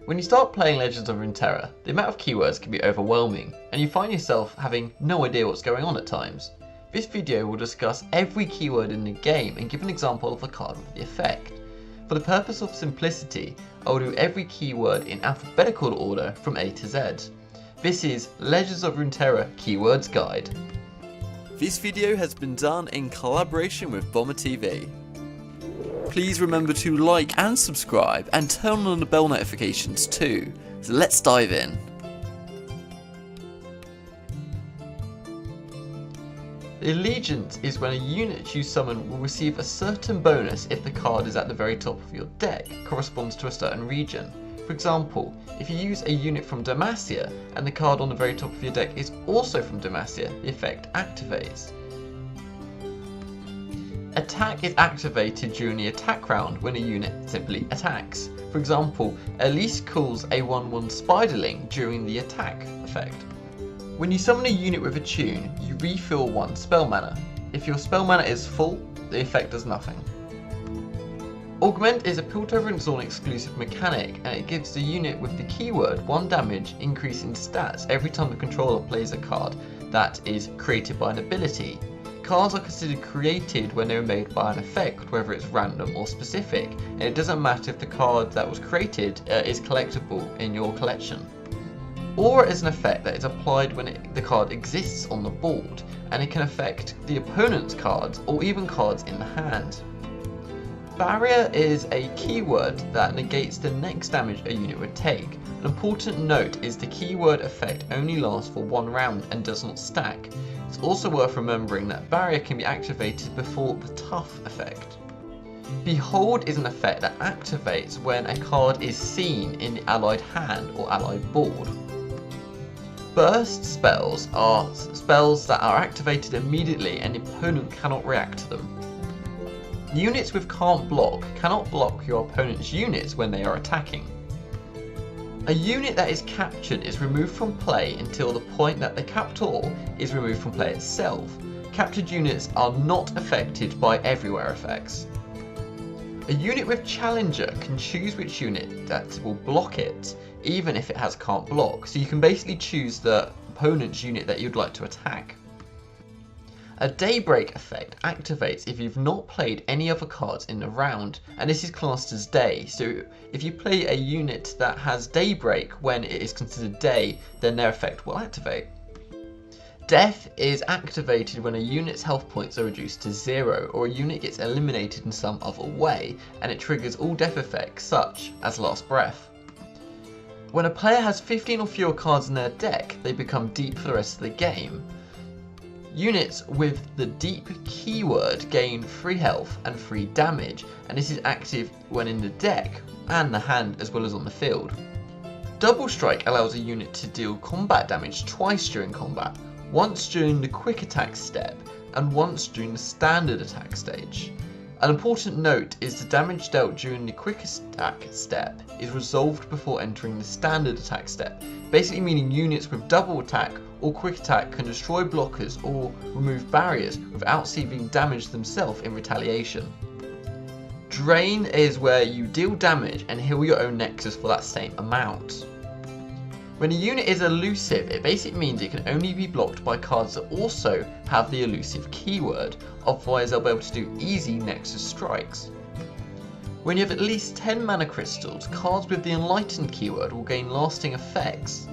When you start playing Legends of Runeterra, the amount of keywords can be overwhelming, and you find yourself having no idea what's going on at times. This video will discuss every keyword in the game and give an example of a card with the effect. For the purpose of simplicity, I will do every keyword in alphabetical order from A to Z. This is Legends of Runeterra Keywords Guide. This video has been done in collaboration with BomberTV. Please remember to like and subscribe and turn on the bell notifications too. So let's dive in. The allegiance is when a unit you summon will receive a certain bonus if the card is at the very top of your deck, corresponds to a certain region. For example, if you use a unit from Demacia and the card on the very top of your deck is also from Demacia, the effect activates. Attack is activated during the attack round when a unit simply attacks. For example, Elise calls a 1/1 Spiderling during the attack effect. When you summon a unit with a tune, you refill 1 spell mana. If your spell mana is full, the effect does nothing. Augment is a Piltover and Zorn exclusive mechanic, and it gives the unit with the keyword 1 damage increase in stats every time the controller plays a card that is created by an ability. Cards are considered created when they are made by an effect, whether it's random or specific, and it doesn't matter if the card that was created is collectible in your collection. Aura is an effect that is applied when the card exists on the board, and it can affect the opponent's cards or even cards in the hand. Barrier is a keyword that negates the next damage a unit would take. An important note is the keyword effect only lasts for 1 round and does not stack. It's also worth remembering that Barrier can be activated before the Tough effect. Behold is an effect that activates when a card is seen in the allied hand or allied board. Burst spells are spells that are activated immediately and the opponent cannot react to them. Units with can't block cannot block your opponent's units when they are attacking. A unit that is captured is removed from play until the point that the captor is removed from play itself. Captured units are not affected by everywhere effects. A unit with challenger can choose which unit that will block it, even if it has can't block, so you can basically choose the opponent's unit that you'd like to attack. A Daybreak effect activates if you've not played any other cards in the round, and this is classed as day, so if you play a unit that has Daybreak when it is considered day, then their effect will activate. Death is activated when a unit's health points are reduced to 0, or a unit gets eliminated in some other way, and it triggers all death effects such as Last Breath. When a player has 15 or fewer cards in their deck, they become deep for the rest of the game. Units with the deep keyword gain 3 health and 3 damage, and this is active when in the deck and the hand as well as on the field. Double Strike allows a unit to deal combat damage twice during combat, once during the quick attack step and once during the standard attack stage. An important note is the damage dealt during the quick attack step is resolved before entering the standard attack step, basically meaning units with double attack or quick attack can destroy blockers or remove barriers without receiving damage themselves in retaliation. Drain is where you deal damage and heal your own nexus for that same amount. When a unit is elusive, it basically means it can only be blocked by cards that also have the elusive keyword, otherwise they'll be able to do easy nexus strikes. When you have at least 10 mana crystals, cards with the enlightened keyword will gain lasting effects.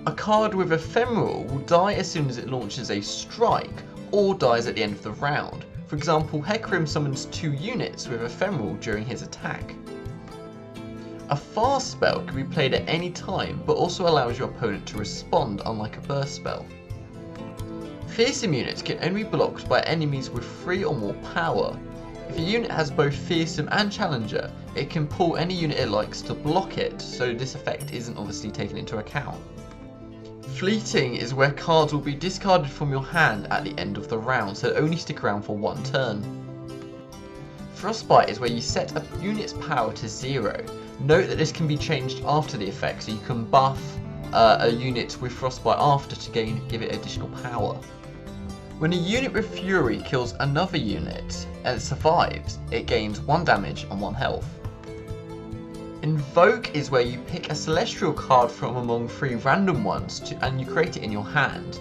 A card with ephemeral will die as soon as it launches a strike, or dies at the end of the round. For example, Hecarim summons 2 units with ephemeral during his attack. A fast spell can be played at any time, but also allows your opponent to respond, unlike a burst spell. Fearsome units can only be blocked by enemies with 3 or more power. If a unit has both Fearsome and Challenger, it can pull any unit it likes to block it, so this effect isn't obviously taken into account. Fleeting is where cards will be discarded from your hand at the end of the round, so they only stick around for 1 turn. Frostbite is where you set a unit's power to 0. Note that this can be changed after the effect, so you can buff a unit with Frostbite after to give it additional power. When a unit with Fury kills another unit and it survives, it gains 1 damage and 1 health. Invoke is where you pick a celestial card from among 3 random ones and you create it in your hand.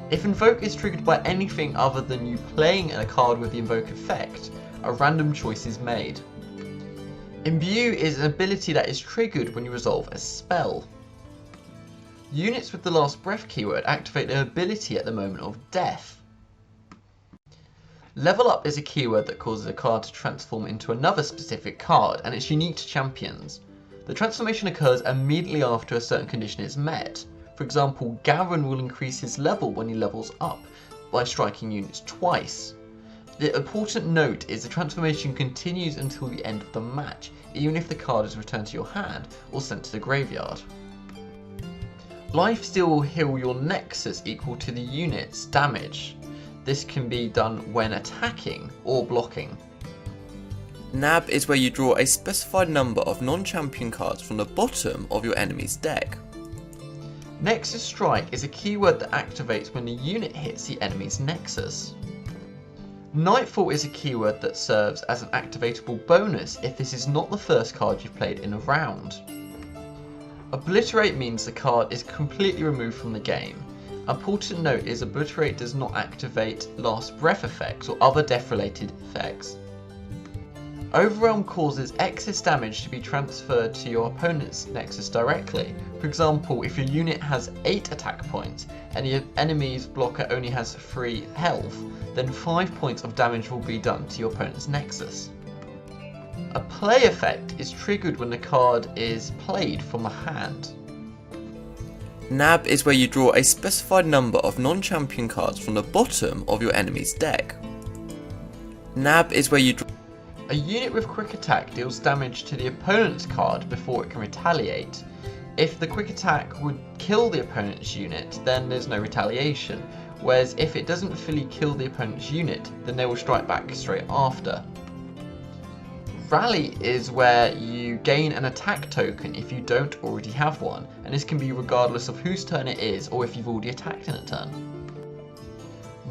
If Invoke is triggered by anything other than you playing a card with the Invoke effect, a random choice is made. Imbue is an ability that is triggered when you resolve a spell. Units with the last breath keyword activate their ability at the moment of death. Level up is a keyword that causes a card to transform into another specific card, and it's unique to champions. The transformation occurs immediately after a certain condition is met. For example, Garen will increase his level when he levels up by striking units twice. The important note is the transformation continues until the end of the match, even if the card is returned to your hand or sent to the graveyard. Lifesteal will heal your Nexus equal to the unit's damage. This can be done when attacking or blocking. Nab is where you draw a specified number of non-champion cards from the bottom of your enemy's deck. Nexus Strike is a keyword that activates when the unit hits the enemy's Nexus. Nightfall is a keyword that serves as an activatable bonus if this is not the first card you've played in a round. Obliterate means the card is completely removed from the game. Important note is Obliterate does not activate last breath effects or other death related effects. Overwhelm causes excess damage to be transferred to your opponent's Nexus directly. For example, if your unit has 8 attack points and the enemy's blocker only has 3 health, then 5 points of damage will be done to your opponent's Nexus. A play effect is triggered when the card is played from the hand. Nab is where you draw a specified number of non-champion cards from the bottom of your enemy's deck. Nab is where you draw a unit with quick attack deals damage to the opponent's card before it can retaliate. If the quick attack would kill the opponent's unit, then there's no retaliation, whereas if it doesn't fully kill the opponent's unit, then they will strike back straight after. Rally is where you gain an attack token if you don't already have one, and this can be regardless of whose turn it is or if you've already attacked in a turn.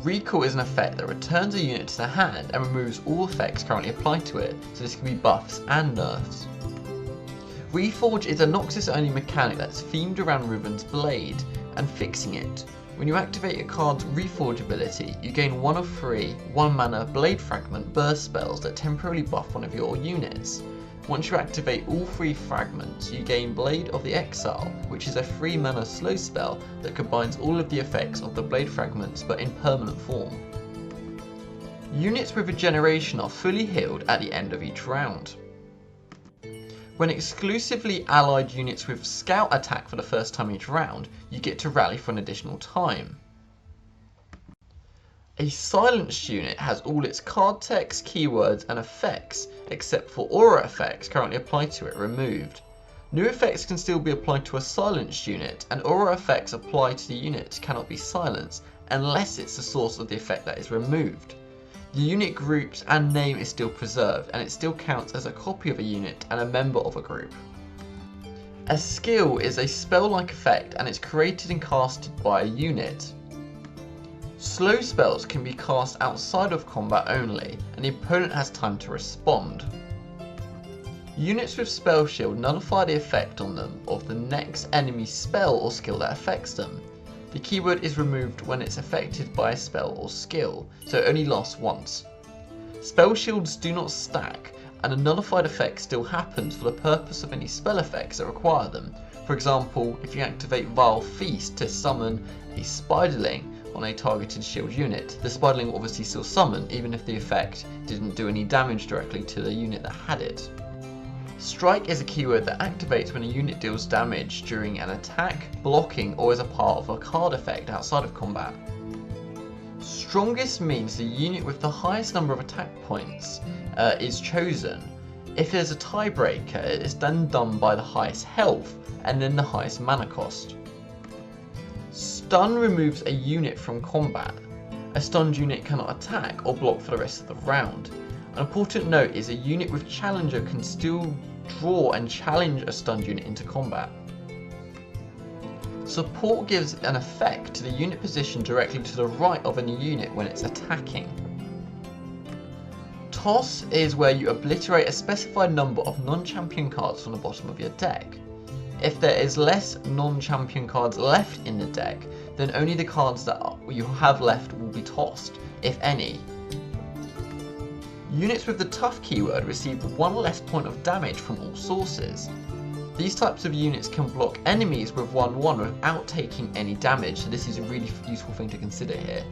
Recall is an effect that returns a unit to the hand and removes all effects currently applied to it, so this can be buffs and nerfs. Reforge is a Noxus only mechanic that's themed around Riven's blade and fixing it. When you activate a card's Reforge ability, you gain 1 of 3 1-mana Blade Fragment burst spells that temporarily buff one of your units. Once you activate all 3 fragments, you gain Blade of the Exile, which is a 3-mana slow spell that combines all of the effects of the Blade Fragments but in permanent form. Units with regeneration are fully healed at the end of each round. When exclusively allied units with Scout attack for the first time each round, you get to rally for an additional time. A silenced unit has all its card text, keywords and effects, except for aura effects currently applied to it, removed. New effects can still be applied to a silenced unit, and aura effects applied to the unit cannot be silenced unless it's the source of the effect that is removed. The unit groups and name is still preserved, and it still counts as a copy of a unit and a member of a group. A skill is a spell-like effect and it's created and casted by a unit. Slow spells can be cast outside of combat only, and the opponent has time to respond. Units with Spell Shield nullify the effect on them of the next enemy spell or skill that affects them. The keyword is removed when it's affected by a spell or skill, so it only lasts once. Spell shields do not stack, and a nullified effect still happens for the purpose of any spell effects that require them. For example, if you activate Vile Feast to summon a Spiderling on a targeted shield unit, the Spiderling will obviously still summon even if the effect didn't do any damage directly to the unit that had it. Strike is a keyword that activates when a unit deals damage during an attack, blocking, or as a part of a card effect outside of combat. Strongest means the unit with the highest number of attack points is chosen. If there's a tiebreaker, it is then done by the highest health and then the highest mana cost. Stun removes a unit from combat. A stunned unit cannot attack or block for the rest of the round. An important note is a unit with Challenger can still draw and challenge a stunned unit into combat. Support gives an effect to the unit position directly to the right of any unit when it's attacking. Toss is where you obliterate a specified number of non-champion cards from the bottom of your deck. If there is less non-champion cards left in the deck, then only the cards that you have left will be tossed, if any. Units with the tough keyword receive 1 less point of damage from all sources. These types of units can block enemies with 1/1 without taking any damage, so this is a really useful thing to consider here.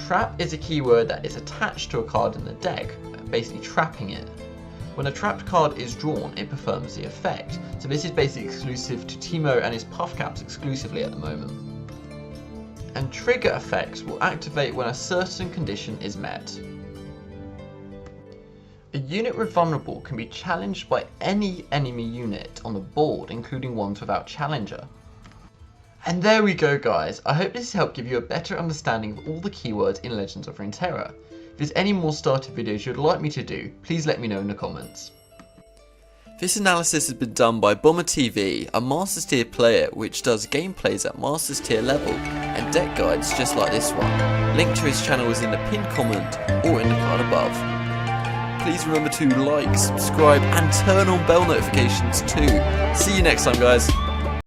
Trap is a keyword that is attached to a card in the deck, basically trapping it. When a trapped card is drawn, it performs the effect, so this is basically exclusive to Teemo and his puff caps exclusively at the moment. And trigger effects will activate when a certain condition is met. A unit with vulnerable can be challenged by any enemy unit on the board, including ones without challenger. And there we go guys, I hope this has helped give you a better understanding of all the keywords in Legends of Runeterra. If there's any more starter videos you'd like me to do, please let me know in the comments. This analysis has been done by BomberTV, a Masters tier player which does gameplays at Masters tier level and deck guides just like this one. Link to his channel is in the pinned comment or in the card above. Please remember to like, subscribe and turn on bell notifications too. See you next time guys.